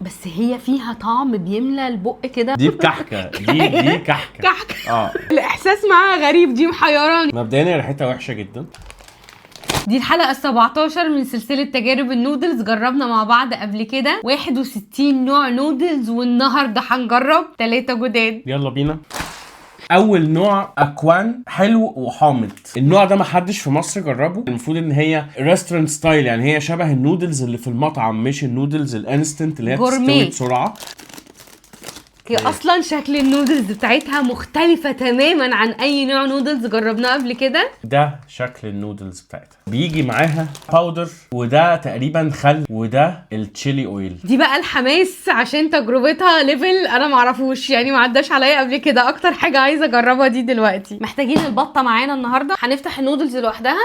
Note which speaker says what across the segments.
Speaker 1: بس هي فيها طعم بيملى البق كده.
Speaker 2: دي بكحكه، دي كحكه.
Speaker 1: الاحساس معاها غريب، دي محيراني.
Speaker 2: مبدئيا ريحتها وحشه جدا.
Speaker 1: دي الحلقة 17 من سلسلة تجارب النودلز. جربنا مع بعض قبل كده 61 نوع نودلز، والنهاردة هنجرب 3 جداد.
Speaker 2: يلا بينا. اول نوع اكوان، حلو وحامض. النوع ده محدش في مصر جربه. المفروض ان هي ريستورانت ستايل، يعني هي شبه النودلز اللي في المطعم، مش النودلز الانستنت اللي هي بتستوي بسرعه.
Speaker 1: هي اصلا شكل النودلز بتاعتها مختلفة تماما عن اي نوع نودلز جربناه قبل كده.
Speaker 2: ده شكل النودلز بتاعتها، بيجي معاها باودر، وده تقريبا خل، وده التشيلي اويل.
Speaker 1: دي بقى الحماس عشان تجربتها ليفل انا معرفوش، يعني ما عداش عليا قبل كده. اكتر حاجة عايزة اجربها دي دلوقتي. محتاجين البطة معانا النهاردة. هنفتح النودلز لوحدها.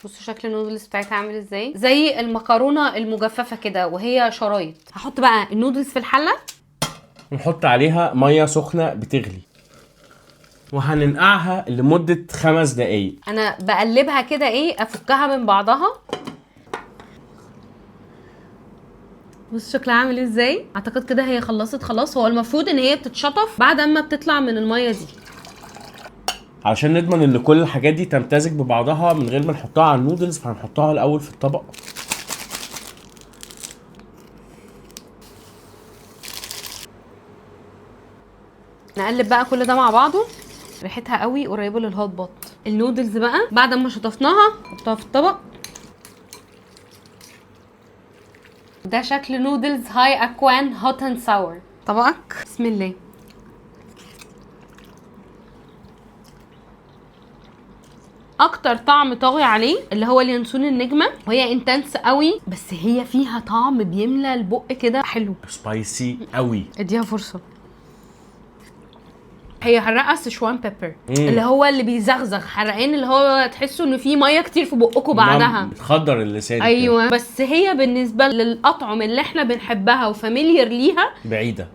Speaker 1: بصوا شكل النودلز بتاعتها عامل ازاي، زي المكرونه المجففه كده وهي شرايط. هحط بقى النودلز في الحله
Speaker 2: ونحط عليها ميه سخنه بتغلي، وهننقعها لمده 5 دقايق.
Speaker 1: انا بقلبها كده ايه، افكها من بعضها. بص شكلها عامل ازاي. اعتقد كده هي خلصت خلاص. هو المفروض ان هي بتتشطف بعد ما بتطلع من الميه دي،
Speaker 2: علشان نضمن ان كل الحاجات دي تمتزج ببعضها من غير ما نحطها على النودلز. فهنحطها الاول في الطبق.
Speaker 1: نقلب بقى كل ده مع بعضه. ريحتها قوي قريبه للهوت بوت. النودلز بقى بعد ما شطفناها نحطها في الطبق. ده شكل نودلز هاي اكوان هوت اند ساور. طبقك. بسم الله. اكتر طعم طاغي عليه اللي هو اليانسون النجمه، وهي انتنس قوي بس هي فيها طعم بيملى البق كده، حلو
Speaker 2: سبايسي قوي.
Speaker 1: اديها فرصه. هي حرقه سيشوان بيبر، اللي هو اللي بيزغزغ حرقان، اللي هو تحسوا ان في ميه كتير في بقكم بعدها،
Speaker 2: بتخدر اللسان.
Speaker 1: ايوه كده. بس هي بالنسبه للاطعم اللي احنا بنحبها وفاميليار ليها
Speaker 2: بعيده.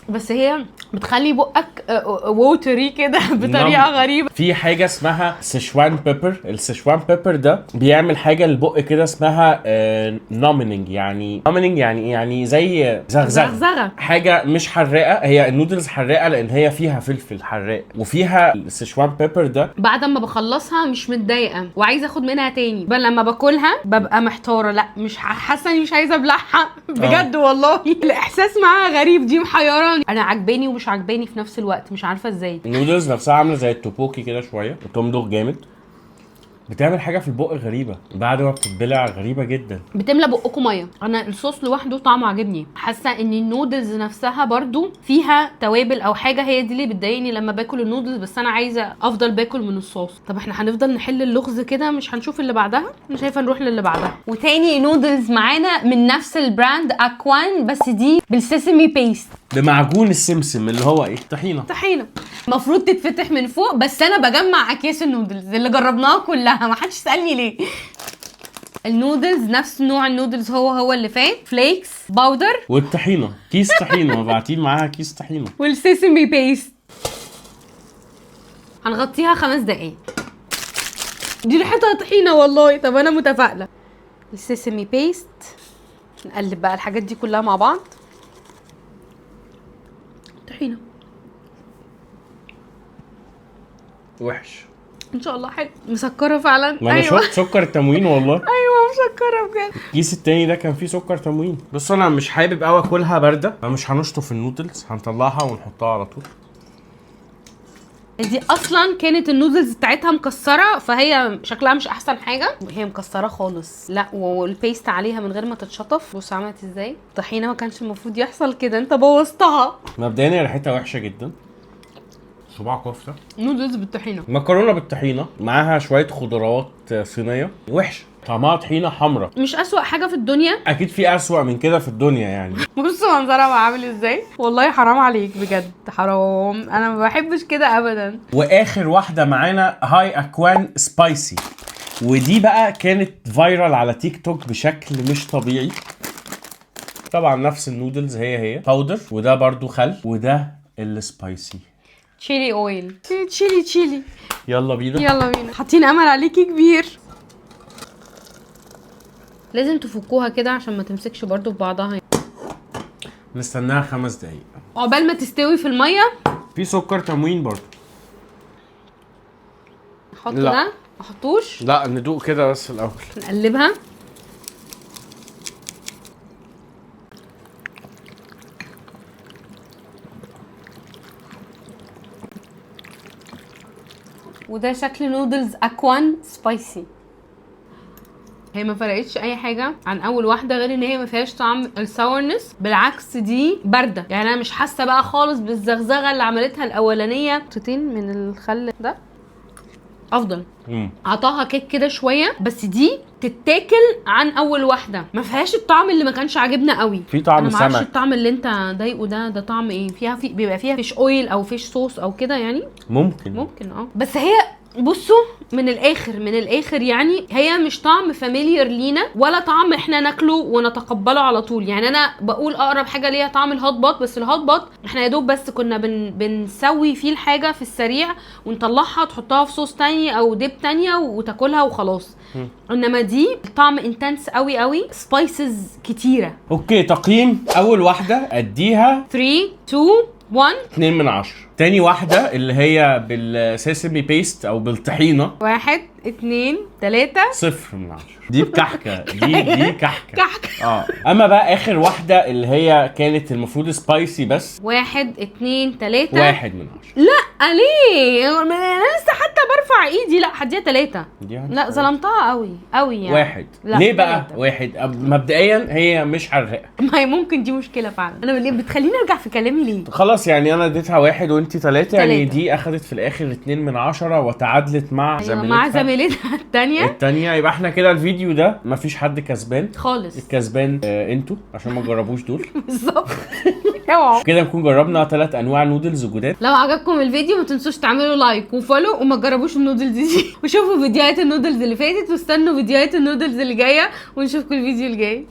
Speaker 1: بس هي بتخلي بقك ووتري كده بطريقه غريبه.
Speaker 2: في حاجه اسمها سيشوان بيبر. السيشوان بيبر ده بيعمل حاجه للبق كده اسمها نومينج. يعني نومينج يعني زي زغزغه. حاجه مش حراقه. هي النودلز حراقه لان هي فيها فلفل حراق، وفيها السيشوان بيبر ده.
Speaker 1: بعد ما بخلصها مش متضايقه وعايزه اخد منها تاني، بل لما باكلها ببقى محتاره، لا مش حاسه اني مش عايزه ابلعها بجد والله. الاحساس معاها غريب، دي محيراني. انا عجباني ومش عجباني في نفس الوقت، مش عارفه ازاي.
Speaker 2: النودلز نفسها عامله زي التوبوكي كده شويه، بتمضغ جامد، بتعمل حاجه في البق غريبه بعد ما بتتبلع، غريبه جدا،
Speaker 1: بتملى بقكم ميه. انا الصوص لوحده طعمه عاجبني. حاسه ان النودلز نفسها برضو فيها توابل او حاجه، هي دي اللي بتضايقني لما باكل النودلز، بس انا عايزه افضل باكل من الصوص. طب احنا هنفضل نحل اللغز كده، مش هنشوف اللي بعدها؟ انا شايفه نروح للي بعدها. وتاني نودلز معانا من نفس البراند اكوان، بس دي بالسيسمي بيست،
Speaker 2: بمعجون السمسم اللي هو ايه، طحينه.
Speaker 1: المفروض تتفتح من فوق، بس انا بجمع اكياس النودلز اللي جربناها كلها، ما حدش سالني ليه. النودلز نفس نوع النودلز هو اللي فات، فليكس باودر
Speaker 2: والطحينه، كيس طحينه مبعتين معاها كيس طحينه
Speaker 1: والسيسمي بيست. هنغطيها 5 دقايق. دي ريحتها طحينه والله. طب انا متفائله. السيسمي بيست. نقلب بقى الحاجات دي كلها مع بعض. طحينه
Speaker 2: وحش
Speaker 1: ان شاء الله. حلو. مسكره فعلا.
Speaker 2: ما انا شفت سكر تموين والله.
Speaker 1: ايوه مسكره بجد.
Speaker 2: الكيس التاني ده كان فيه سكر تموين. بص انا مش حابب قوي اكلها بارده، فمش هنشطف النودلز، هنطلعها ونحطها على طول.
Speaker 1: دي اصلا كانت النودلز بتاعتها مكسره، فهي شكلها مش احسن حاجه. هي مكسره خالص، لا والبيست عليها من غير ما تتشطف. بص عملت ازاي. الطحينه ما كانش المفروض يحصل كده، انت بوظتها.
Speaker 2: مبدئيا ريحتها وحشه جدا. صباع كفته،
Speaker 1: نودلز بالطحينه،
Speaker 2: مكرونه بالطحينه معاها شويه خضروات صينيه، وحشه. طعمها طحينه حمراء.
Speaker 1: مش اسوأ حاجه في الدنيا.
Speaker 2: اكيد في اسوأ من كده في الدنيا يعني.
Speaker 1: بصوا منظرها عامل ازاي. والله حرام عليك بجد، حرام. انا ما بحبش كده ابدا.
Speaker 2: واخر واحده معانا هاي اكوان سبايسي، ودي بقى كانت فايرال على تيك توك بشكل مش طبيعي. طبعا نفس النودلز هي باودر، وده برضو خل، وده السبايسي
Speaker 1: تشيلي اويل. تشيلي.
Speaker 2: يلا بينا.
Speaker 1: حاطين امل عليكي كبير. لازم تفكوها كده عشان ما تمسكش برضو في بعضها.
Speaker 2: نستناها 5 دقايق
Speaker 1: عقبال ما تستوي في الميه.
Speaker 2: في سكر تموين برضو.
Speaker 1: نحط
Speaker 2: لا.
Speaker 1: ده، ما احطوش.
Speaker 2: لا ندوق كده بس الاول.
Speaker 1: نقلبها. وده شكل نودلز اكوان سبايسي. هي ما فرقتش اي حاجه عن اول واحده غير ان هي ما فيهاش طعم الساورنس، بالعكس دي بارده، يعني انا مش حاسه بقى خالص بالزغزغه اللي عملتها الاولانيه. نقطتين من الخل ده افضل. عطاها كيك كده شويه، بس دي تتاكل عن اول واحده. ما فيهاش الطعم اللي ما كانش عاجبنا قوي.
Speaker 2: في طعم
Speaker 1: انا ما اعرفش
Speaker 2: سمك.
Speaker 1: الطعم اللي انت ضايقه ده طعم ايه؟ بيبقى فيها فيش اويل او فيش صوص او كده يعني.
Speaker 2: ممكن
Speaker 1: بس هي بصوا من الاخر يعني هي مش طعم فاميليار لينا، ولا طعم احنا ناكله ونتقبله على طول. يعني انا بقول اقرب حاجه ليها طعم الهوت بوت، بس الهوت بوت احنا يا دوب بس كنا بنسوي فيه الحاجه في السريع ونطلعها تحطها في صوص تاني او ديب تانية وتاكلها وخلاص. انما دي الطعم انتنس قوي قوي، سبايسز كتيره.
Speaker 2: اوكي، تقييم اول واحده اديها
Speaker 1: 3 2 1
Speaker 2: 2 من 10. تاني واحده اللي هي بالسيسمي بيست او بالطحينه
Speaker 1: 1 2 3
Speaker 2: 0 من 10. دي بكحكه. دي كحكه.
Speaker 1: كحكه.
Speaker 2: اما بقى اخر واحده اللي هي كانت المفروض سبايسي بس
Speaker 1: 1 2 3
Speaker 2: 1 من 10.
Speaker 1: لا ليه؟ انا لسه حتى برفع ايدي. لا هديها 3. لا ظلمتها قوي يعني.
Speaker 2: 1. ليه بقى 1؟ مبدئيا هي مش حراقه.
Speaker 1: ما هي ممكن دي مشكله فعلا. انا اللي بتخليني ارجع في كلامي ليه؟
Speaker 2: خلاص يعني انا اديتها 1 وانتي 3، يعني دي اخدت في الاخر 2 من 10 وتعادلت مع
Speaker 1: زميلتها التانية.
Speaker 2: يبقى احنا كده الفيديو ده مفيش حد كسبان
Speaker 1: خالص.
Speaker 2: الكسبان انتوا عشان ما تجربوش دول.
Speaker 1: بالظبط. اوعوا
Speaker 2: كده نكون جربنا 3 انواع نودلز جداد.
Speaker 1: لو عجبكم الفيديو ما تنسوش تعملوا لايك وفولو وما تجربوش النودلز دي وشوفوا فيديوهات النودلز اللي فاتت واستنوا فيديوهات النودلز اللي جايه ونشوفكم الفيديو الجاي.